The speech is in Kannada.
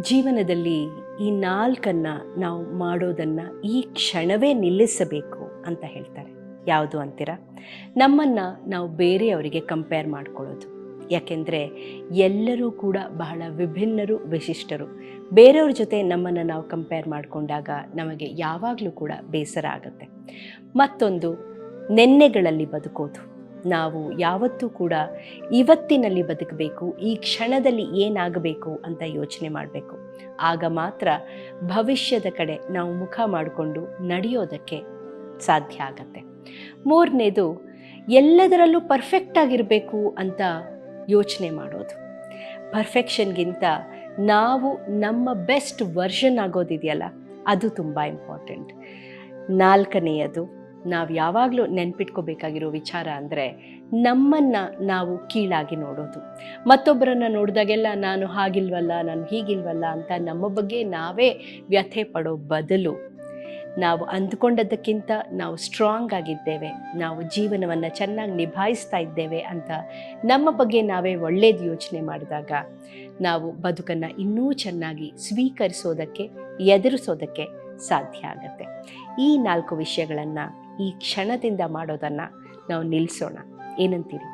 ಜೀವನದಲ್ಲಿ ಈ ನಾಲ್ಕನ್ನು ನಾವು ಮಾಡೋದನ್ನು ಈ ಕ್ಷಣವೇ ನಿಲ್ಲಿಸಬೇಕು ಅಂತ ಹೇಳ್ತಾರೆ. ಯಾವುದು ಅಂತೀರಾ? ನಮ್ಮನ್ನು ನಾವು ಬೇರೆಯವರಿಗೆ ಕಂಪೇರ್ ಮಾಡ್ಕೊಳ್ಳೋದು. ಯಾಕೆಂದರೆ ಎಲ್ಲರೂ ಕೂಡ ಬಹಳ ವಿಭಿನ್ನರು, ವಿಶಿಷ್ಟರು. ಬೇರೆಯವ್ರ ಜೊತೆ ನಮ್ಮನ್ನು ನಾವು ಕಂಪೇರ್ ಮಾಡಿಕೊಂಡಾಗ ನಮಗೆ ಯಾವಾಗಲೂ ಕೂಡ ಬೇಸರ ಆಗುತ್ತೆ. ಮತ್ತೊಂದು, ನೆನ್ನೆಗಳಲ್ಲಿ ಬದುಕೋದು. ನಾವು ಯಾವತ್ತೂ ಕೂಡ ಇವತ್ತಿನಲ್ಲಿ ಬದುಕಬೇಕು, ಈ ಕ್ಷಣದಲ್ಲಿ ಏನಾಗಬೇಕು ಅಂತ ಯೋಚನೆ ಮಾಡಬೇಕು. ಆಗ ಮಾತ್ರ ಭವಿಷ್ಯದ ಕಡೆ ನಾವು ಮುಖ ಮಾಡಿಕೊಂಡು ನಡೆಯೋದಕ್ಕೆ ಸಾಧ್ಯ ಆಗತ್ತೆ. ಮೂರನೇದು, ಎಲ್ಲದರಲ್ಲೂ ಪರ್ಫೆಕ್ಟ್ ಆಗಿರಬೇಕು ಅಂತ ಯೋಚನೆ ಮಾಡೋದು. ಪರ್ಫೆಕ್ಷನ್ಗಿಂತ ನಾವು ನಮ್ಮ ಬೆಸ್ಟ್ ವರ್ಷನ್ ಆಗೋದಿದೆಯಲ್ಲ, ಅದು ತುಂಬ ಇಂಪಾರ್ಟೆಂಟ್. ನಾಲ್ಕನೆಯದು, ನಾವು ಯಾವಾಗಲೂ ನೆನ್ಪಿಟ್ಕೋಬೇಕಾಗಿರೋ ವಿಚಾರ ಅಂದರೆ ನಮ್ಮನ್ನು ನಾವು ಕೀಳಾಗಿ ನೋಡೋದು. ಮತ್ತೊಬ್ಬರನ್ನು ನೋಡಿದಾಗೆಲ್ಲ ನಾನು ಹಾಗಿಲ್ವಲ್ಲ, ನಾನು ಹೀಗಿಲ್ವಲ್ಲ ಅಂತ ನಮ್ಮ ಬಗ್ಗೆ ನಾವೇ ವ್ಯಥೆ ಪಡೋ ಬದಲು, ನಾವು ಅಂದ್ಕೊಂಡದ್ದಕ್ಕಿಂತ ನಾವು ಸ್ಟ್ರಾಂಗ್ ಆಗಿದ್ದೇವೆ, ನಾವು ಜೀವನವನ್ನು ಚೆನ್ನಾಗಿ ನಿಭಾಯಿಸ್ತಾ ಇದ್ದೇವೆ ಅಂತ ನಮ್ಮ ಬಗ್ಗೆ ನಾವೇ ಒಳ್ಳೇದು ಯೋಚನೆ ಮಾಡಿದಾಗ ನಾವು ಬದುಕನ್ನು ಇನ್ನೂ ಚೆನ್ನಾಗಿ ಸ್ವೀಕರಿಸೋದಕ್ಕೆ, ಎದುರಿಸೋದಕ್ಕೆ ಸಾಧ್ಯ ಆಗುತ್ತೆ. ಈ 4 ವಿಷಯಗಳನ್ನು ಈ ಕ್ಷಣದಿಂದ ಮಾಡೋದನ್ನು ನಾವು ನಿಲ್ಲಿಸೋಣ. ಏನಂತೀರಿ?